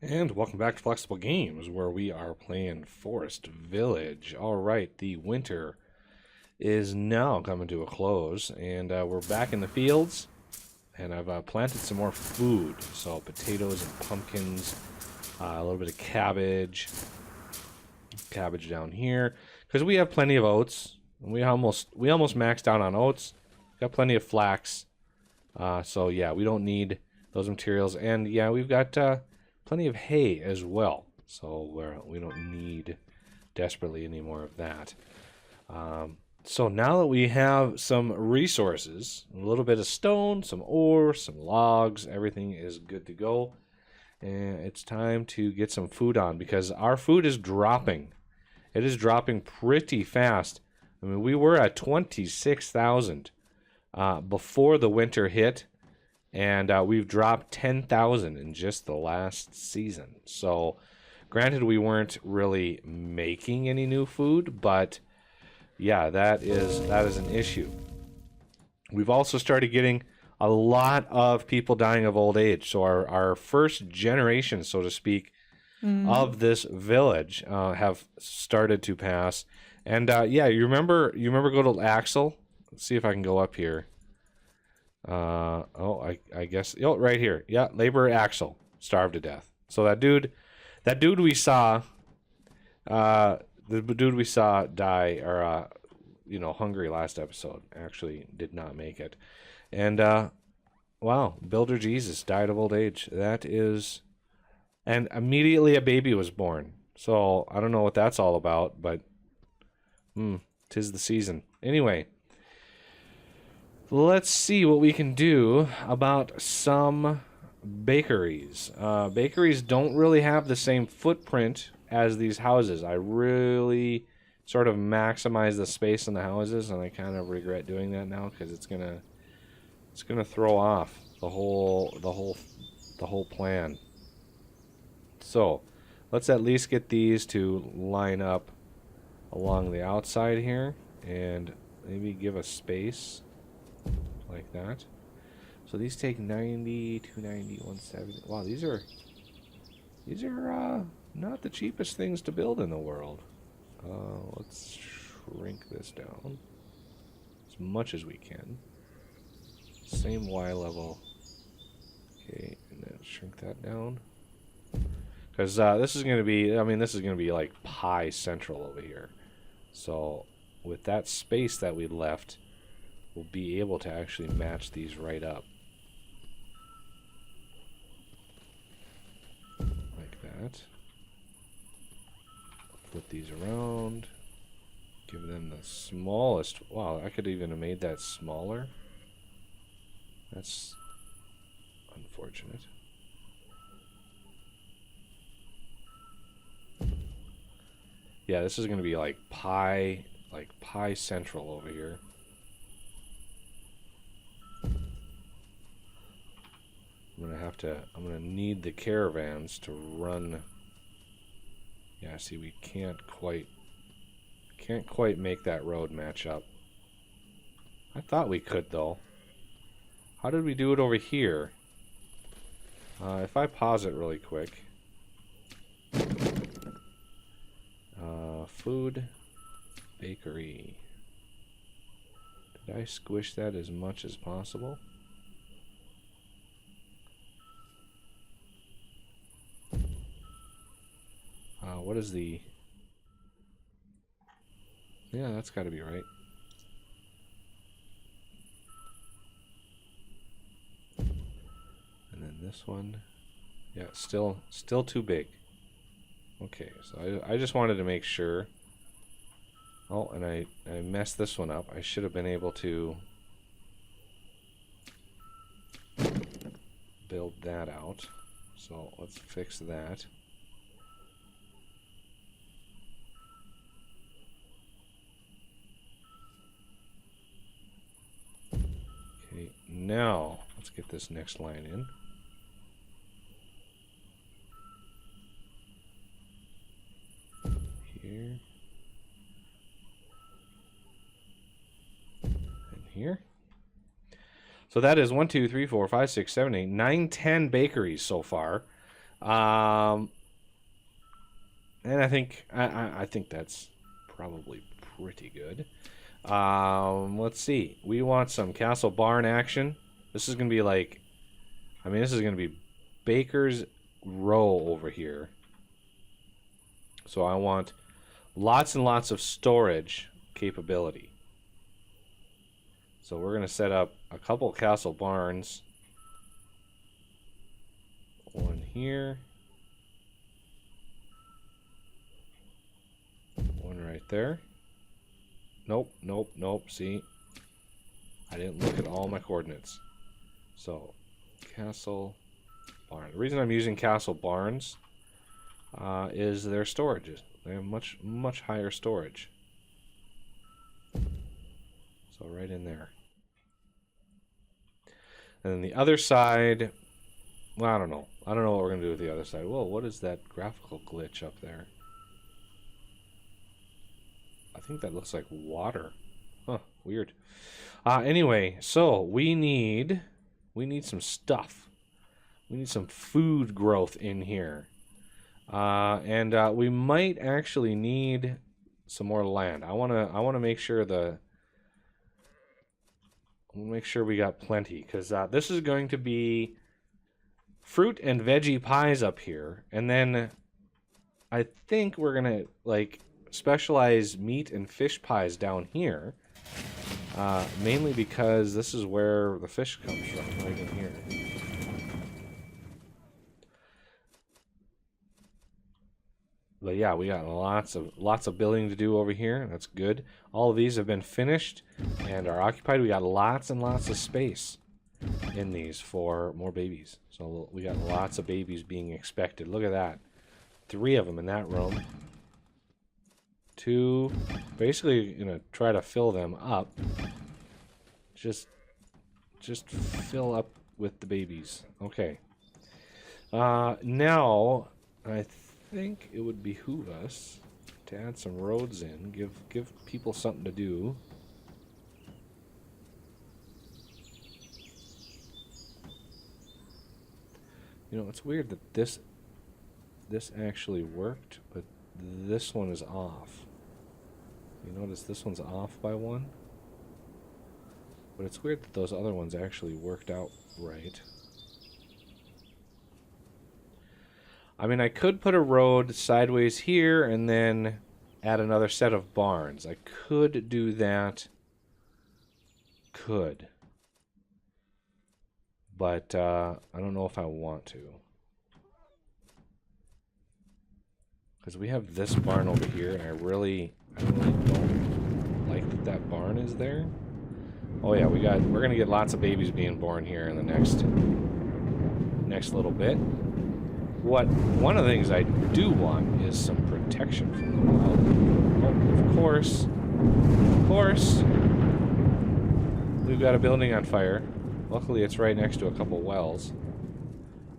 And welcome back to Flexible Games, where we are playing Forest Village. All right, the winter is now coming to a close, and we're back in the fields, and I've planted some more food. So potatoes and pumpkins, a little bit of cabbage down here, because we have plenty of oats. We almost maxed out on oats. Got plenty of flax, so yeah, we don't need those materials, and yeah, we've got plenty of hay as well, so we don't need desperately any more of that. So now that we have some resources, a little bit of stone, some ore, some logs, everything is good to go. And it's time to get some food on, because our food is dropping. It is dropping pretty fast. I mean, we were at 26,000 before the winter hit. And we've dropped 10,000 in just the last season. So, granted, we weren't really making any new food, but yeah, that is an issue. We've also started getting a lot of people dying of old age. So our first generation, so to speak, of this village have started to pass. And yeah, you remember go to Axel? Let's see if I can go up here. I guess right here. Yeah, laborer Axel starved to death. So that dude we saw, the dude we saw die or hungry last episode actually did not make it. And wow, Builder Jesus died of old age. That is, and immediately a baby was born. So I don't know what that's all about, but 'tis the season. Anyway, let's see what we can do about some bakeries. Bakeries don't really have the same footprint as these houses. I really sort of maximize the space in the houses, and I kind of regret doing that now, because it's gonna throw off the whole plan. So let's at least get these to line up along the outside here, and maybe give a space like that. So these take 90, 290, 170. Wow, these are not the cheapest things to build in the world. Let's shrink this down as much as we can. Same Y level. Okay, and then shrink that down. Because this is going to be, like Pi Central over here. So with that space that we left, we'll be able to actually match these right up. Like that. Flip these around. Give them the smallest. Wow, I could even have made that smaller. That's unfortunate. Yeah, this is going to be like Pi Central over here. I'm gonna need the caravans to run. Yeah, see, we can't quite make that road match up. I thought we could, though. How did we do it over here? If I pause it really quick. Food, bakery. Did I squish that as much as possible? What is the... Yeah, that's got to be right. And then this one. Yeah, still too big. Okay, so I just wanted to make sure. Oh, and I messed this one up. I should have been able to build that out. So let's fix that. Okay, now let's get this next line in. Here. And here. So that is 1, 2, 3, 4, 5, 6, 7, 8, 9, 10 bakeries so far. And I think I think that's probably pretty good. Let's see. We want some castle barn action. This is gonna be like, I mean, this is gonna be Baker's Row over here. So I want lots and lots of storage capability. So we're gonna set up a couple castle barns. One here. One right there. Nope, nope, nope. See? I didn't look at all my coordinates. So, castle barn. The reason I'm using castle barns is their storages. They have much higher storage. So right in there. And then the other side, well, I don't know. I don't know what we're going to do with the other side. Whoa, what is that graphical glitch up there? I think that looks like water. Huh, weird. Anyway, so we need some stuff. We need some food growth in here. And we might actually need some more land. I wanna make sure we got plenty, because this is going to be fruit and veggie pies up here, and then I think we're gonna like specialize meat and fish pies down here, mainly because this is where the fish comes from, right in here. But yeah, we got lots of building to do over here. That's good. All of these have been finished and are occupied. We got lots and lots of space in these for more babies. So we got lots of babies being expected. Look at that. 3 of them in that room. 2. Basically gonna try to fill them up. Just fill up with the babies. Okay. Now I think it would behoove us to add some roads in. Give people something to do. You know, it's weird that this actually worked, but this one is off. You notice this one's off by 1? But it's weird that those other ones actually worked out right. I mean, I could put a road sideways here and then add another set of barns. I could do that. Could. But I don't know if I want to. Because we have this barn over here, and I really don't like that barn is there. Oh yeah, we're gonna get lots of babies being born here in the next little bit. One of the things I do want is some protection from the wild. Oh, of course, we've got a building on fire. Luckily, it's right next to a couple wells.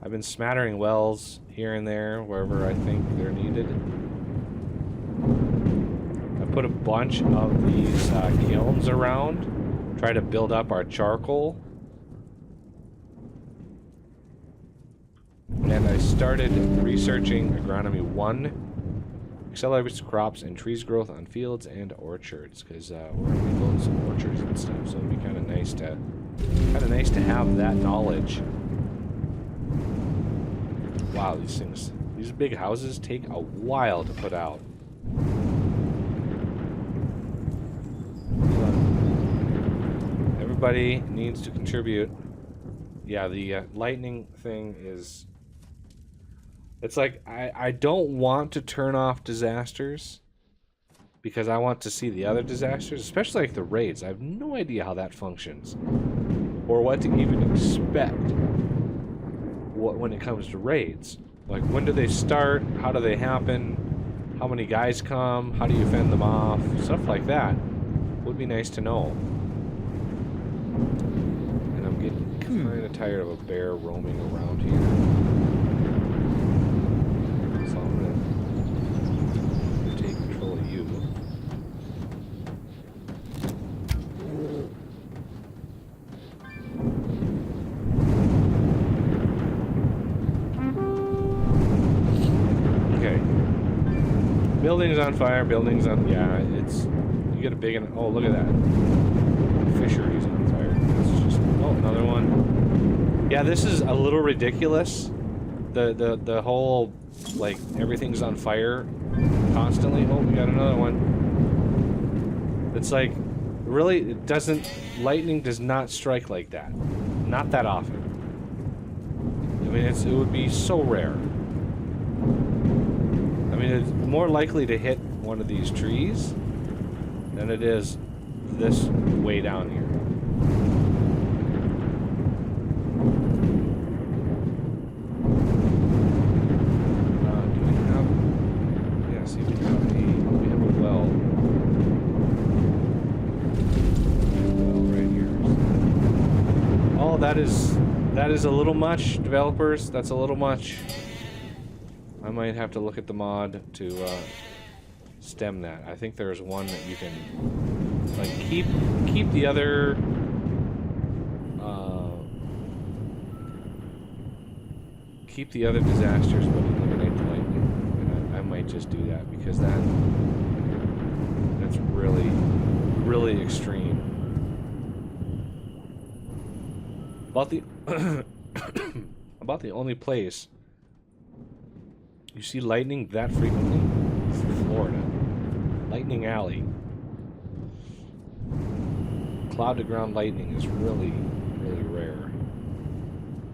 I've been smattering wells here and there, wherever I think they're needed. I put a bunch of these kilns around, try to build up our charcoal. And I started researching Agronomy 1, accelerates crops and trees growth on fields and orchards, because we're going to be building some orchards and stuff, so it'd be kind of nice to have that knowledge. Wow, these big houses take a while to put out. Everybody needs to contribute. Yeah, the lightning thing is... It's like, I don't want to turn off disasters because I want to see the other disasters, especially like the raids. I have no idea how that functions or what to even expect when it comes to raids. Like, when do they start? How do they happen? How many guys come? How do you fend them off? Stuff like that would be nice to know. And I'm getting kind of tired of a bear roaming around here. Buildings on fire, buildings on... Yeah, it's... You get a big... Oh, look at that. Fisheries on fire. That's just... Oh, another one. Yeah, this is a little ridiculous. The whole... Like, everything's on fire constantly. Oh, we got another one. It's like... Really, it doesn't... Lightning does not strike like that. Not that often. I mean, it would be so rare. I mean, it's more likely to hit one of these trees than it is this way down here. Do we have... Yeah, see, we have a well. Right here. Oh, that is a little much, developers. That's a little much. I might have to look at the mod to stem that. I think there's one that you can like keep the other disasters but eliminate the lightning. And I might just do that because that's really extreme. About the only place you see lightning that frequently is Florida. Lightning Alley. Cloud to ground lightning is really rare.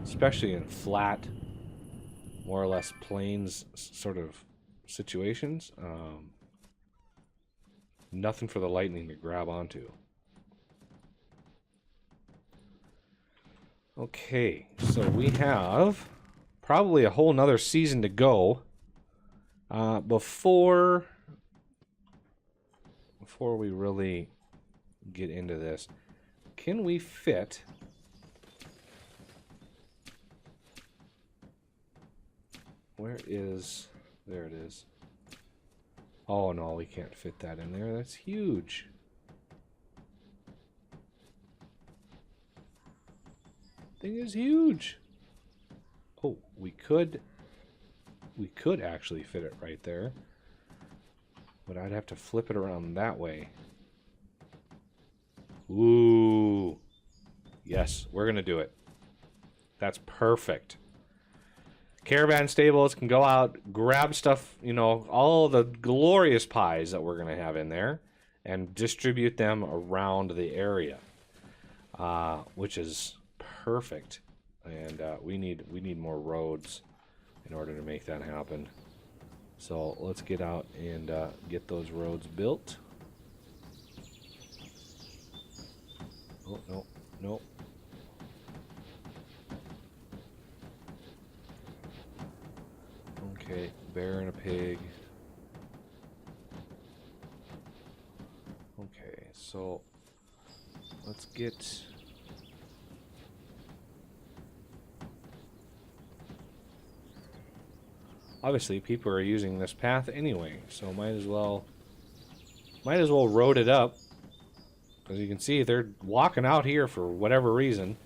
Especially in flat, more or less plains sort of situations. Nothing for the lightning to grab onto. Okay, so we have probably a whole nother season to go before we really get into this. Can we fit there it is. Oh no, we can't fit that in there. That's huge. Thing is huge. Oh, we could actually fit it right there. But I'd have to flip it around that way. Ooh. Yes, we're going to do it. That's perfect. Caravan stables can go out, grab stuff, you know, all the glorious pies that we're going to have in there, and distribute them around the area, which is perfect. And we need more roads in order to make that happen. So let's get out and get those roads built. Oh, no. Okay, bear and a pig. Okay, so let's get... Obviously, people are using this path anyway, so might as well road it up. As you can see, they're walking out here for whatever reason.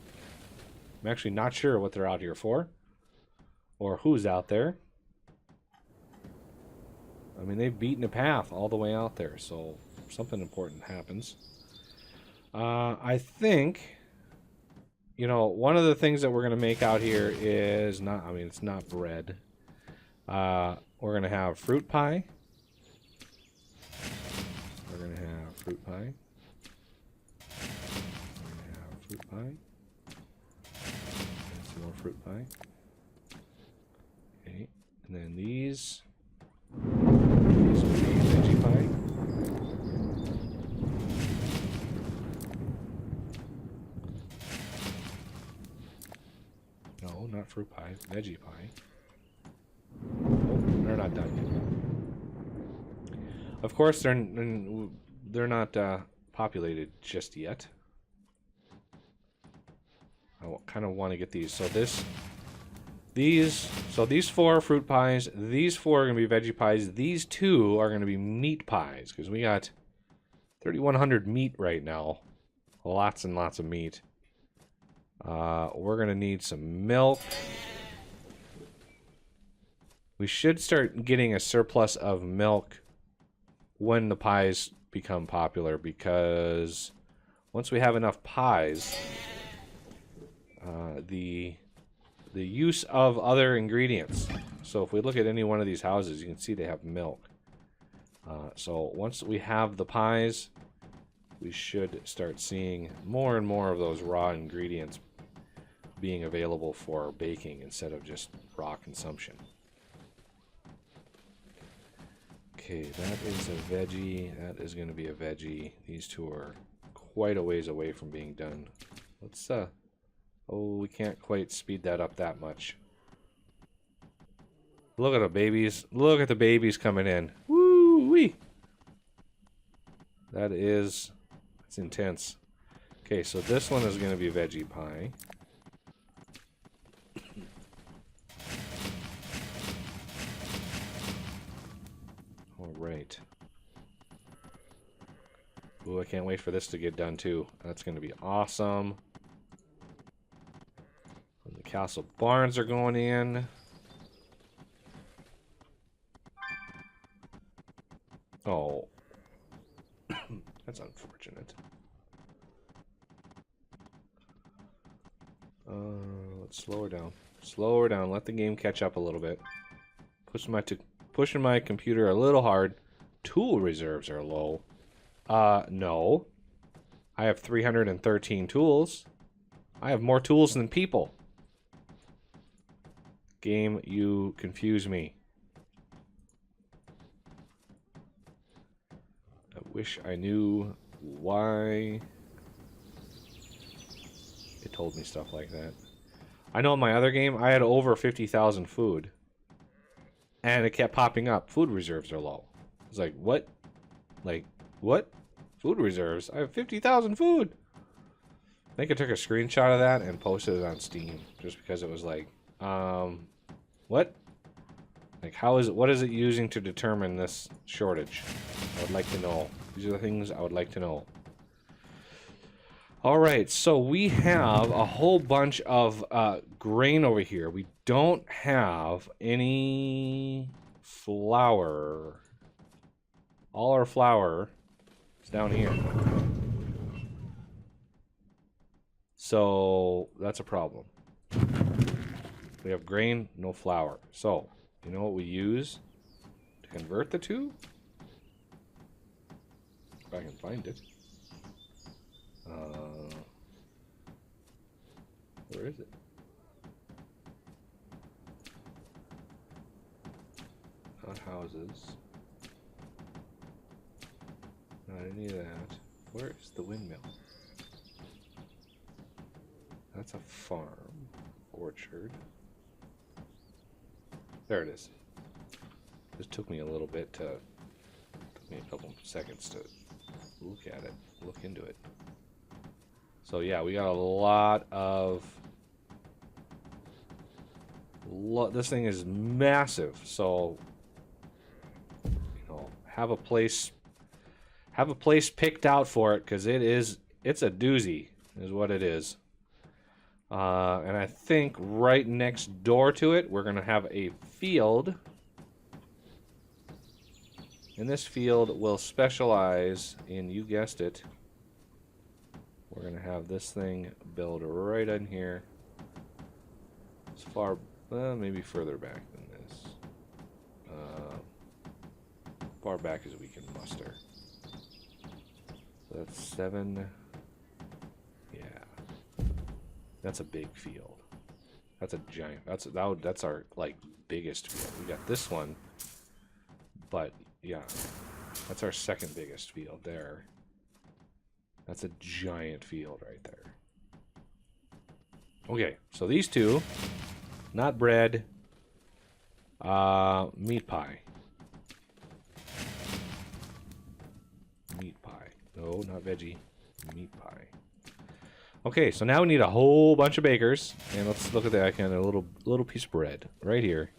I'm actually not sure what they're out here for, or who's out there. I mean, they've beaten a path all the way out there, so something important happens. I think, you know, one of the things that we're going to make out here is not, I mean, it's not bread. We're going to have fruit pie. We're going to have fruit pie. We're going to have fruit pie. And some more fruit pie. Okay, and then these will be veggie pie. No, not fruit pie, veggie pie. They're not done yet. Of course, they're not populated just yet. I kind of want to get these. So these 4 fruit pies. These 4 are going to be veggie pies. These 2 are going to be meat pies because we got 3,100 meat right now. Lots and lots of meat. We're going to need some milk. We should start getting a surplus of milk when the pies become popular, because once we have enough pies, the use of other ingredients. So if we look at any one of these houses, you can see they have milk. So once we have the pies, we should start seeing more and more of those raw ingredients being available for baking instead of just raw consumption. Okay, that is a veggie. That is going to be a veggie. These two are quite a ways away from being done. Let's, oh, we can't quite speed that up that much. Look at the babies. Look at the babies coming in. Woo-wee! That is... it's intense. Okay, so this one is going to be veggie pie. Alright. Ooh, I can't wait for this to get done too. That's going to be awesome. And the castle barns are going in. Oh. That's unfortunate. Let's slow her down. Slow her down. Let the game catch up a little bit. Pushing my computer a little hard. Tool reserves are low. No. I have 313 tools. I have more tools than people. Game, you confuse me. I wish I knew why it told me stuff like that. I know in my other game, I had over 50,000 food. And it kept popping up. Food reserves are low. I was like, what? Like, what? Food reserves? I have 50,000 food! I think I took a screenshot of that and posted it on Steam. Just because it was like, what? Like, what is it using to determine this shortage? I would like to know. These are the things I would like to know. Alright, so we have a whole bunch of grain over here. We don't have any flour. All our flour is down here. So, that's a problem. We have grain, no flour. So, you know what we use to convert the two? If I can find it. Where is it? Not houses. Not any of that. Where is the windmill? That's a farm. Orchard. There it is. Just took me a little bit to... took me a couple seconds to look at it. Look into it. So yeah, we got a lot of... this thing is massive, so... you know, have a place picked out for it, because it's a doozy, is what it is. And I think right next door to it, we're going to have a field. And this field will specialize in, you guessed it, we're going to have this thing build right in here. As far, maybe further back than this. Far back as we can muster. So that's 7. Yeah. That's a big field. That's a giant. That's our like biggest field. We got this one, but yeah, that's our second biggest field there. That's a giant field right there. Okay, so these two, not bread, meat pie. Meat pie. No, not veggie. Meat pie. Okay, so now we need a whole bunch of bakers, and let's look at that kind of little piece of bread right here.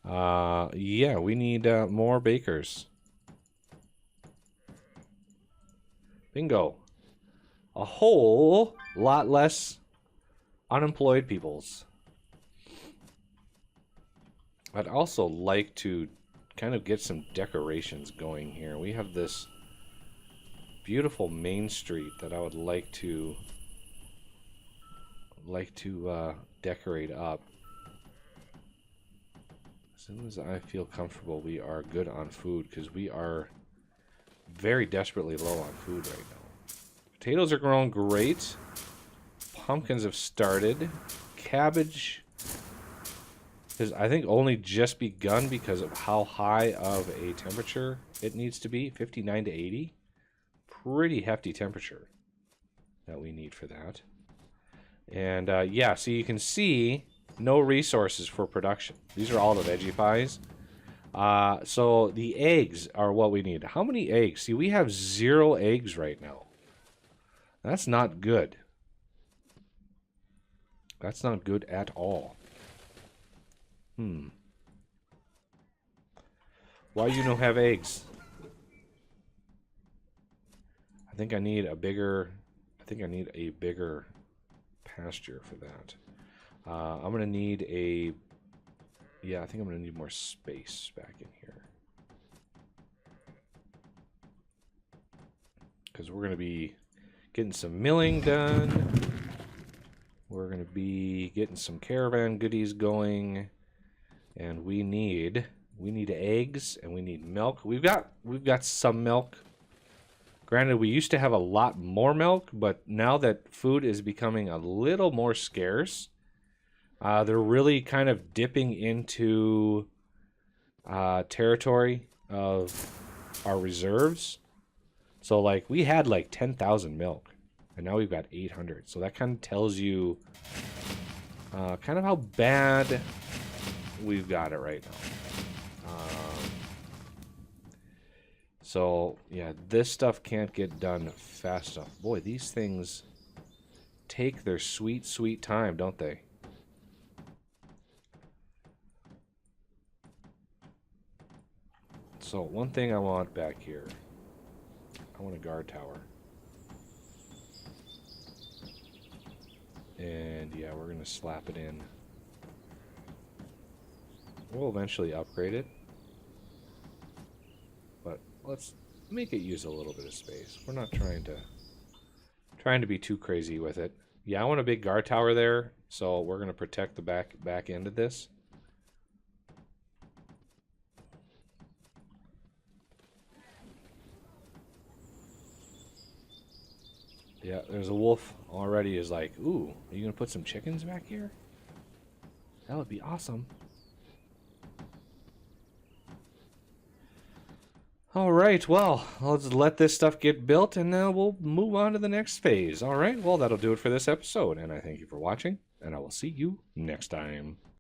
Yeah, we need more bakers. Bingo. A whole lot less unemployed peoples. I'd also like to kind of get some decorations going here. We have this beautiful main street that I would like to decorate up. As soon as I feel comfortable, we are good on food because we are very desperately low on food right now. Potatoes are growing great. Pumpkins have started. Cabbage has, I think, only just begun because of how high of a temperature it needs to be. 59 to 80. Pretty hefty temperature that we need for that. And yeah, so you can see no resources for production. These are all the veggie pies. So the eggs are what we need. How many eggs? See, we have 0 eggs right now. That's not good. That's not good at all. Why you don't have eggs? I think I need a bigger pasture for that. I'm gonna need a, yeah, I think I'm gonna need more space back in here. Because we're gonna be getting some milling done. We're gonna be getting some caravan goodies going. And we need eggs and we need milk. We've got some milk. Granted, we used to have a lot more milk, but now that food is becoming a little more scarce, they're really kind of dipping into territory of our reserves. So, like, we had like 10,000 milk, and now we've got 800. So that kind of tells you kind of how bad we've got it right now. So, yeah, this stuff can't get done fast enough. Boy, these things take their sweet, sweet time, don't they? So, one thing I want back here. I want a guard tower. And, yeah, we're going to slap it in. We'll eventually upgrade it. But let's make it use a little bit of space. We're not trying to be too crazy with it. Yeah, I want a big guard tower there, so we're going to protect the back end of this. Yeah, there's a wolf already is like, ooh, are you going to put some chickens back here? That would be awesome. Alright, well, let's let this stuff get built, and now we'll move on to the next phase. Alright, well, that'll do it for this episode, and I thank you for watching, and I will see you next time.